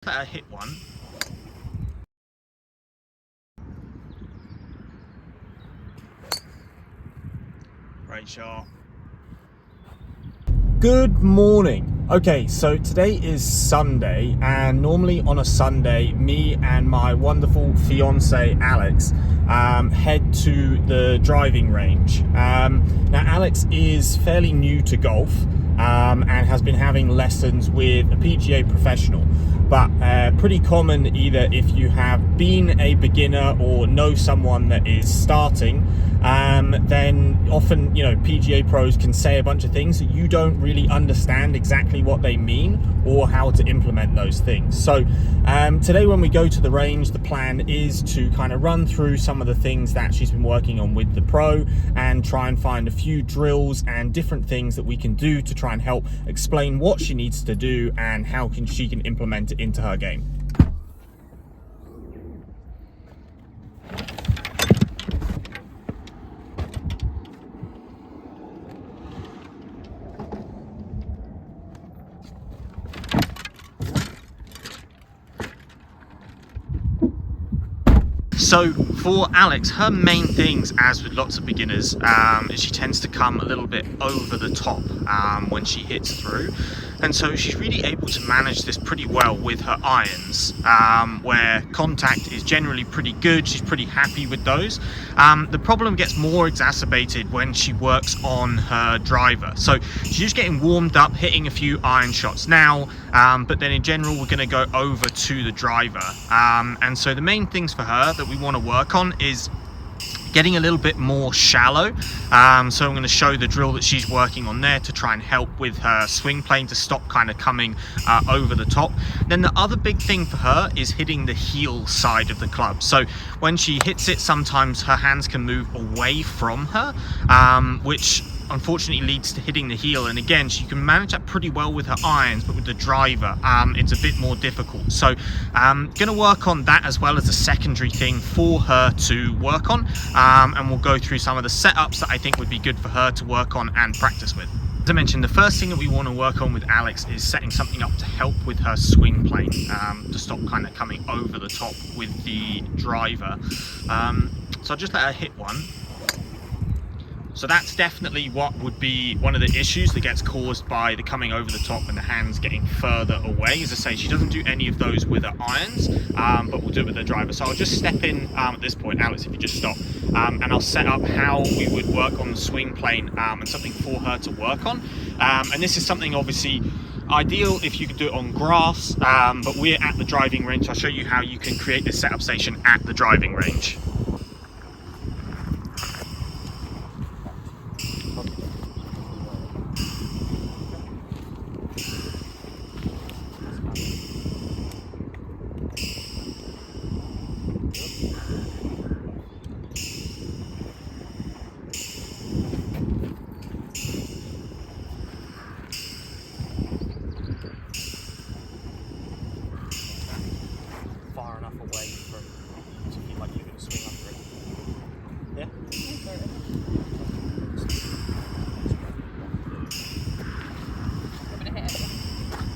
I hit one. Great shot. Good morning. Okay, so today is Sunday, and normally on a Sunday, me and my wonderful fiance Alex head to the driving range. Now, Alex is fairly new to golf and has been having lessons with a PGA professional. But pretty common either if you have been a beginner or know someone that is starting, then often, PGA pros can say a bunch of things that you don't really understand exactly what they mean or how to implement those things. So today when we go to the range, the plan is to kind of run through some of the things that she's been working on with the pro and try and find a few drills and different things that we can do to try and help explain what she needs to do and how she can implement it into her game. So for Alex, her main things, as with lots of beginners, is she tends to come a little bit over the top when she hits through. And so she's really able to manage this pretty well with her irons, where contact is generally pretty good. She's pretty happy with those. The problem gets more exacerbated when she works on her driver. So she's just getting warmed up, hitting a few iron shots now, but then in general, we're going to go over to the driver. And so the main things for her that we want to work on is getting a little bit more shallow. So I'm going to show the drill that she's working on there to try and help with her swing plane to stop kind of coming over the top. Then the other big thing for her is hitting the heel side of the club. So when she hits it, sometimes her hands can move away from her, which unfortunately leads to hitting the heel. And again, she can manage that pretty well with her irons, but with the driver, it's a bit more difficult. So I'm going to work on that as well as a secondary thing for her to work on. And we'll go through some of the setups that I think would be good for her to work on and practice with. As I mentioned, the first thing that we want to work on with Alex is setting something up to help with her swing plane, to stop kind of coming over the top with the driver. So I'll just let her hit one. So that's definitely what would be one of the issues that gets caused by the coming over the top and the hands getting further away. As I say, she doesn't do any of those with her irons, but we'll do it with the driver. So I'll just step in at this point, Alex, if you just stop, and I'll set up how we would work on the swing plane and something for her to work on. And this is something obviously ideal if you could do it on grass, but we're at the driving range. I'll show you how you can create this setup station at the driving range. Far enough away from to feel like you're going to swing under it. Yeah?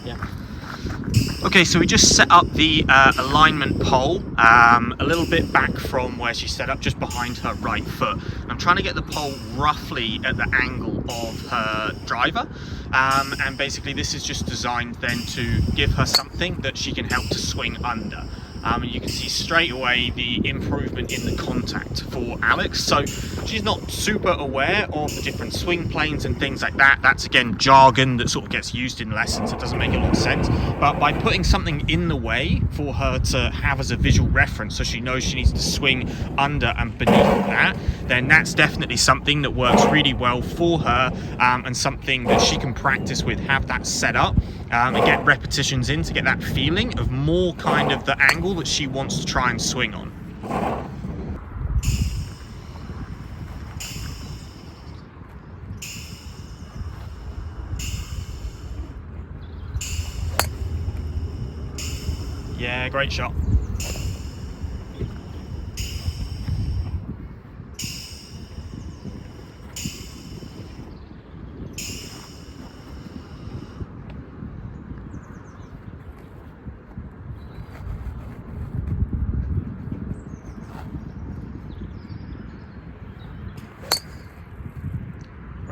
Yeah. Okay, so we just set up the alignment pole a little bit back from where she set up, just behind her right foot. I'm trying to get the pole roughly at the angle of her driver, and basically this is just designed then to give her something that she can help to swing under. And you can see straight away the improvement in the contact for Alex. So she's not super aware of the different swing planes and things like that. That's again jargon that sort of gets used in lessons. It doesn't make a lot of sense. But by putting something in the way for her to have as a visual reference, so she knows she needs to swing under and beneath that, then that's definitely something that works really well for her, and something that she can practice with, have that set up, and get repetitions in to get that feeling of more kind of the angle that she wants to try and swing on. Yeah, great shot.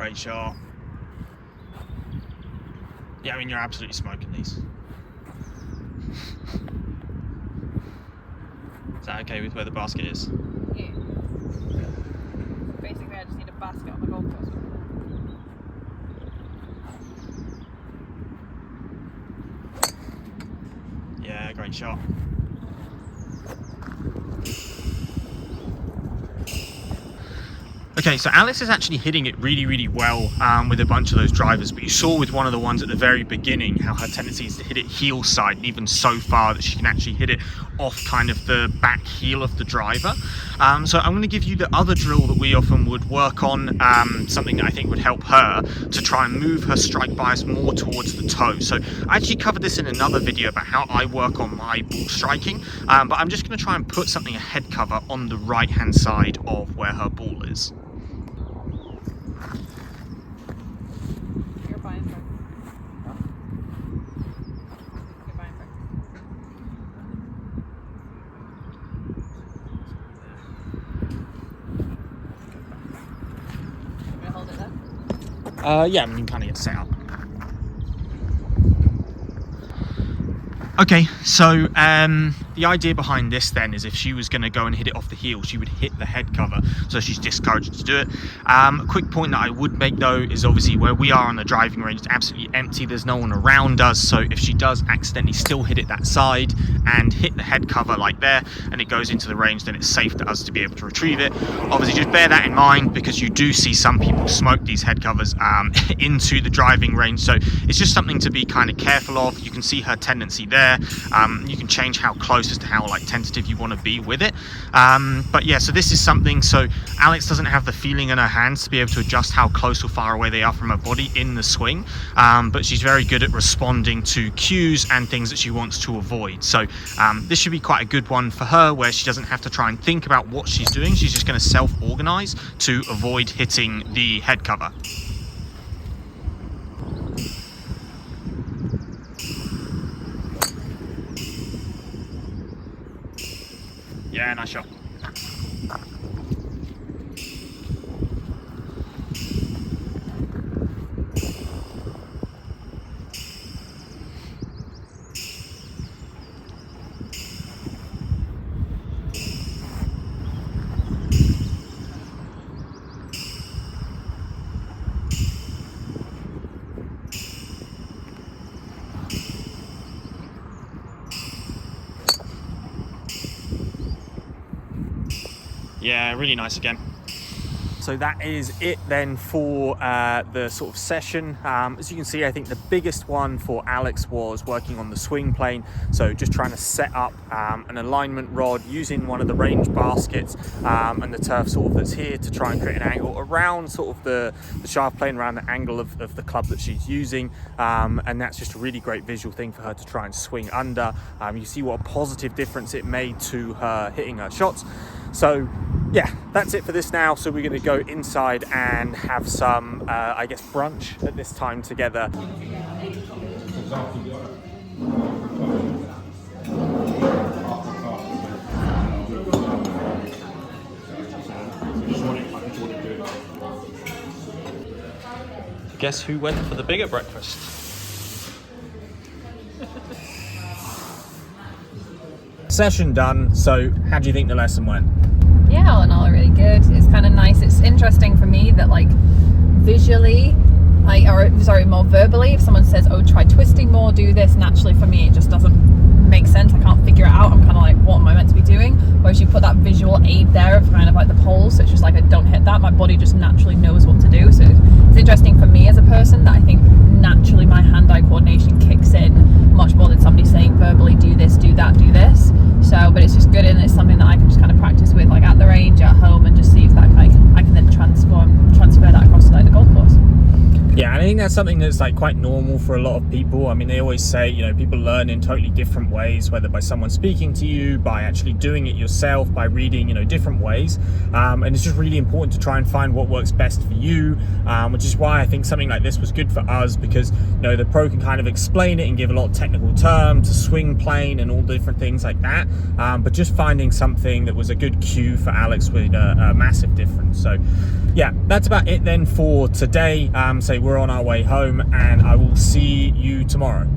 Great shot. Yeah, I mean, you're absolutely smoking these. Is that okay with where the basket is? Yeah. Basically, I just need a basket on the golf course. Yeah, great shot. Okay, so Alex is actually hitting it really, really well with a bunch of those drivers, but you saw with one of the ones at the very beginning how her tendency is to hit it heel side, and even so far that she can actually hit it off kind of the back heel of the driver. So I'm going to give you the other drill that we often would work on, something that I think would help her to try and move her strike bias more towards the toe. So I actually covered this in another video about how I work on my ball striking, but I'm just going to try and put something, a head cover, on the right hand side of where her ball is. Yeah, I mean, you can kind of get set up. Okay, so the idea behind this then is if she was going to go and hit it off the heel, she would hit the head cover, so she's discouraged to do it. A quick point that I would make though is obviously where we are on the driving range, it's absolutely empty, there's no one around us, so if she does accidentally still hit it that side and hit the head cover like there and it goes into the range, then it's safe to us to be able to retrieve it. Obviously just bear that in mind, because you do see some people smoke these head covers into the driving range, so it's just something to be kind of careful of. You can see her tendency there. You can change how close as to how like tentative you want to be with it, but yeah, so this is something, so Alex doesn't have the feeling in her hands to be able to adjust how close or far away they are from her body in the swing, but she's very good at responding to cues and things that she wants to avoid. So this should be quite a good one for her, where she doesn't have to try and think about what she's doing, she's just going to self-organize to avoid hitting the head cover. Yeah, nice shot. Yeah, really nice again. So that is it then for the sort of session. As you can see, I think the biggest one for Alex was working on the swing plane. So just trying to set up an alignment rod using one of the range baskets and the turf sort of that's here to try and create an angle around sort of the shaft plane, around the angle of the club that she's using. And that's just a really great visual thing for her to try and swing under. You see what a positive difference it made to her hitting her shots. So yeah, that's it for this now. So we're going to go inside and have some, I guess, brunch at this time together. Guess who went for the bigger breakfast? Session done. So how do you think the lesson went? Yeah, all in all, really good. It's kind of nice. It's interesting for me that, like, visually, more verbally, if someone says, oh, try twisting more, do this, naturally for me it just doesn't make sense. I can't figure it out. I'm kind of like, what am I meant to be doing? Whereas you put that visual aid there of kind of like the poles, so it's just like, I don't hit that, my body just naturally knows what to do. So it's interesting for me as a person that I think naturally my hand-eye coordination kicks in much more than somebody saying verbally, do this, do that, do this. So, but it's just good, and it's something that I can just kind of practice with, like at the range, at home, and just see if that I can then transfer that across to like the golf course. Yeah, and I think that's something that's like quite normal for a lot of people. I mean, they always say, you know, people learn in totally different ways, whether by someone speaking to you, by actually doing it yourself, by reading, you know, different ways. And it's just really important to try and find what works best for you, which is why I think something like this was good for us, because, you know, the pro can kind of explain it and give a lot of technical terms, a swing plane and all the different things like that. But just finding something that was a good cue for Alex with a massive difference. So yeah, that's about it then for today. So we're on our way home, and I will see you tomorrow.